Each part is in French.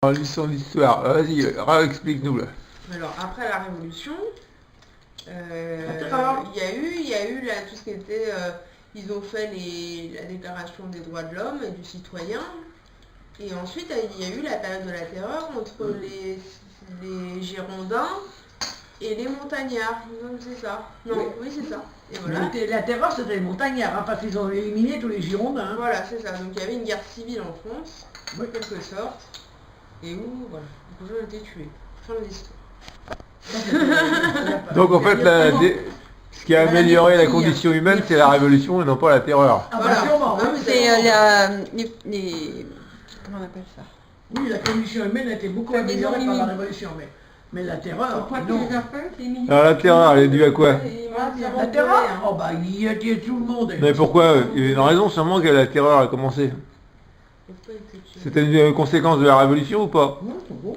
Son histoire. Vas-y, explique-nous là. Alors, après la Révolution, D'accord. il y a eu là, tout ce qui était... ils ont fait la Déclaration des droits de l'homme et du citoyen. Et ensuite, il y a eu la période de la terreur entre les Girondins et les montagnards. Non, c'est ça. Non, oui, c'est ça. Et voilà. La terreur, c'était les montagnards, hein, parce qu'ils ont éliminé tous les Girondins. Hein. Voilà, c'est ça. Donc il y avait une guerre civile en France, en quelque sorte. Et où, voilà, les gens ont été tués. Fin de l'histoire. Donc en fait, ce qui a amélioré la condition humaine, c'est la révolution et non pas la terreur. Ah Voilà. bah sûrement, Ah, oui. mais Comment on appelle ça? Oui, la condition humaine a été beaucoup La maison améliorée par la limite. Révolution, mais la terreur, Pourquoi tu non. les as fait, les minutes? Alors la terreur, elle est due à quoi? La terreur, oh bah il y a tué tout le monde. Mais pourquoi? Il y a une raison sûrement que la terreur a commencé. C'était une conséquence de la révolution ou pas? Non, c'est bon.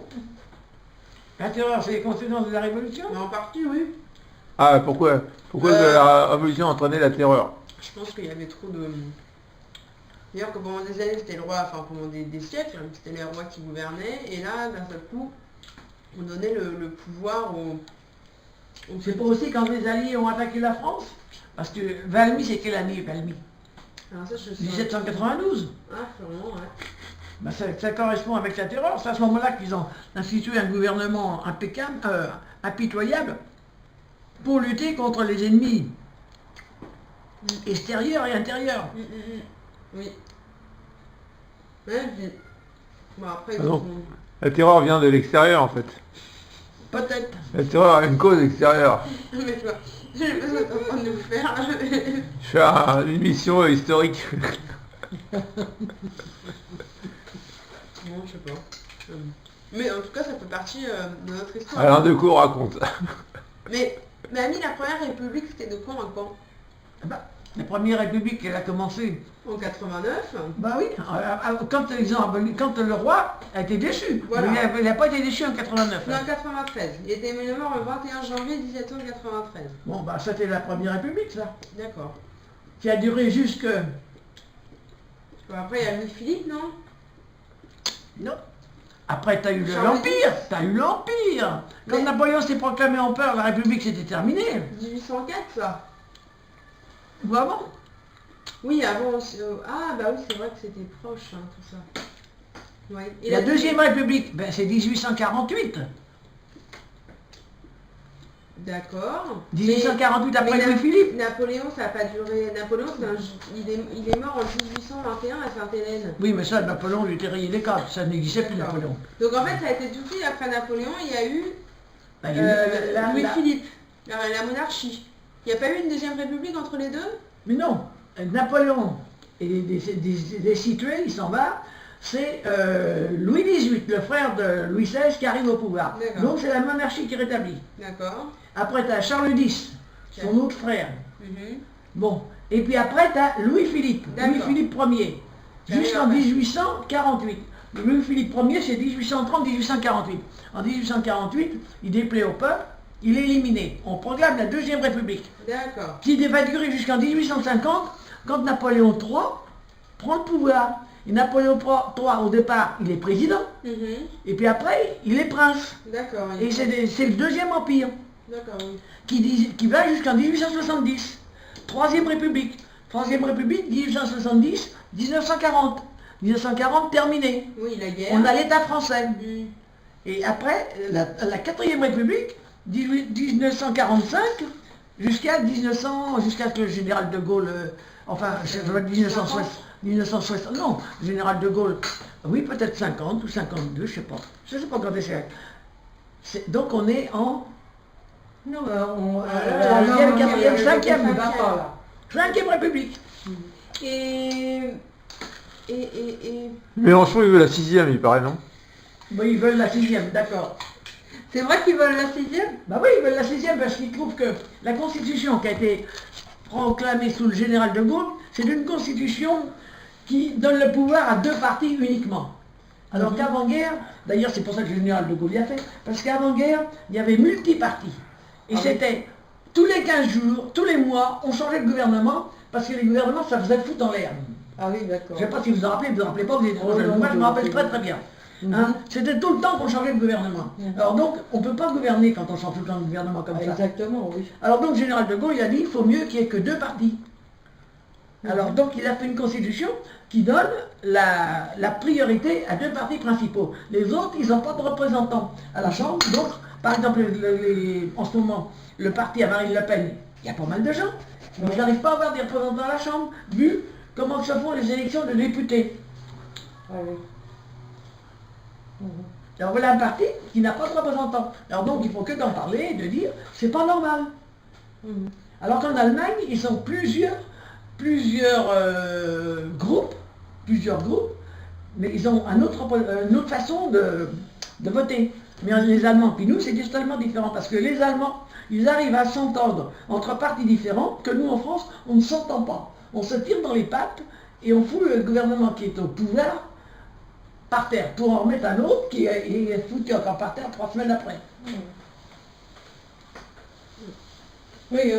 La terreur, c'est les conséquences de la Révolution. Mais en partie, oui. Ah, pourquoi? Pourquoi la révolution a entraîné la terreur? Je pense qu'il y avait trop de... D'ailleurs, que pendant des années, c'était le roi, enfin pendant des siècles, hein, c'était les rois qui gouvernaient, et là, d'un seul coup, on donnait le pouvoir aux C'est pas aussi quand les Alliés ont attaqué la France. Parce que Valmy, c'est quelle année, Valmy? Alors ça, je sais. 1792. Ah, sûrement, ouais. Ben, ça correspond avec la terreur. C'est à ce moment-là qu'ils ont institué un gouvernement impeccable, impitoyable, pour lutter contre les ennemis extérieurs et intérieurs. Oui. Ouais, bon, après, Ah non. La terreur vient de l'extérieur en fait. Peut-être. La terreur a une cause extérieure. Mais tu vois, j'ai pas ce que t'es en train de nous faire. Je fais une mission historique. Non, je sais pas. Mais en tout cas, ça fait partie de notre histoire. Alain Decaux raconte. Mais Annie, la première république, c'était de quand à quand? Ah ben, la première république, elle a commencé. En 89. Bah oui, quand le roi a été déchu. Voilà. Il n'a pas été déchu en 89. Non, en 93. Il était mort le 21 janvier 1793. Bon, bah c'était la première république, ça. D'accord. Qui a duré jusque... Bon, après, il y a Louis-Philippe, non? Non. Après, t'as eu Charles l'Empire. T'as eu l'Empire. Quand Mais- Napoléon s'est proclamé empereur, la république s'était terminée. 1804, ça. Ou avant. Oui, avant... Ah, bah oui, c'est vrai que c'était proche, hein, tout ça. Ouais. Et La deuxième république, ben, c'est 1848. D'accord. 1848 après Mais Louis-Philippe. Napoléon, ça n'a pas duré... Napoléon, il est mort en 1821 à Sainte-Hélène. Oui, mais ça, Napoléon lui était rayé les cartes. Ça n'existait plus, D'accord. Napoléon. Donc en fait, ça a été tout de suite après Napoléon, il y a eu Ben, Louis-Philippe, la monarchie. Il n'y a pas eu une deuxième république entre les deux? Mais non, Napoléon est destitué, il s'en va. C'est Louis XVIII, le frère de Louis XVI, qui arrive au pouvoir. D'accord. Donc c'est la monarchie qui est rétablie. D'accord. Après, tu as Charles X, son autre frère. Mhm. Bon, et puis après, tu as Louis-Philippe, D'accord. Louis-Philippe Ier, jusqu'en 1848. Louis-Philippe Ier, c'est 1830-1848. En 1848, il déplaît au peuple, il est éliminé. On proclame la Deuxième République, D'accord. qui va durer jusqu'en 1850, quand Napoléon III prend le pouvoir. Et Napoléon III, au départ, il est président, Mhm. et puis après, il est prince. D'accord. Et c'est le Deuxième Empire, D'accord, oui. qui va jusqu'en 1870. Troisième République. Troisième République, 1870, 1940. 1940, terminé. Oui, la guerre. On a l'État français. Mhm. Et après, la quatrième République, 1945, jusqu'à ce que le général de Gaulle, enfin, je veux dire 1960, non, le général de Gaulle, oui, peut-être 50 ou 52, je sais pas. Je sais pas quand donc on est en Non, troisième, quatrième, cinquième. Là. Cinquième République. Et... Mélenchon, il veut la sixième, il paraît, non? Bon, ils veulent la sixième, d'accord. C'est vrai qu'ils veulent la sixième? Bah oui, ils veulent la sixième parce qu'ils trouvent que la constitution qui a été proclamée sous le général de Gaulle, c'est une constitution qui donne le pouvoir à deux partis uniquement. Alors qu'avant-guerre, d'ailleurs c'est pour ça que le général de Gaulle y a fait, parce qu'avant-guerre, il y avait multi-partis. Et c'était tous les 15 jours, tous les mois, on changeait de gouvernement, parce que les gouvernements, ça faisait foutre en l'air. Ah oui, d'accord. Je ne sais pas si vous vous en rappelez pas, vous êtes trop Oh, jeune. non, Moi je me non, rappelle non. très très bien. Hein. C'était tout le temps qu'on changeait de gouvernement. Alors donc, on ne peut pas gouverner quand on change tout le temps de gouvernement comme ça. Exactement, oui. Alors donc, le général de Gaulle, il a dit, il faut mieux qu'il n'y ait que 2 partis. Alors donc, il a fait une constitution qui donne la priorité à 2 partis principaux. Les autres, ils n'ont pas de représentants à la Chambre. Donc, par exemple, en ce moment, le parti à Marine Le Pen, il y a pas mal de gens. Mais ils n'arrivent pas à avoir des représentants à la Chambre, vu comment se font les élections de députés. Ah oui. Alors voilà un parti qui n'a pas de représentants. Alors donc, il ne faut que d'en parler et de dire, c'est pas normal. Alors qu'en Allemagne, ils sont plusieurs groupes, mais ils ont une autre façon de voter. Mais les Allemands, puis nous, c'est totalement différent, parce que les Allemands, ils arrivent à s'entendre entre partis différents, que nous, en France, on ne s'entend pas. On se tire dans les pattes, et on fout le gouvernement qui est au pouvoir par terre, pour en remettre un autre qui est foutu encore par terre 3 semaines après. Oui,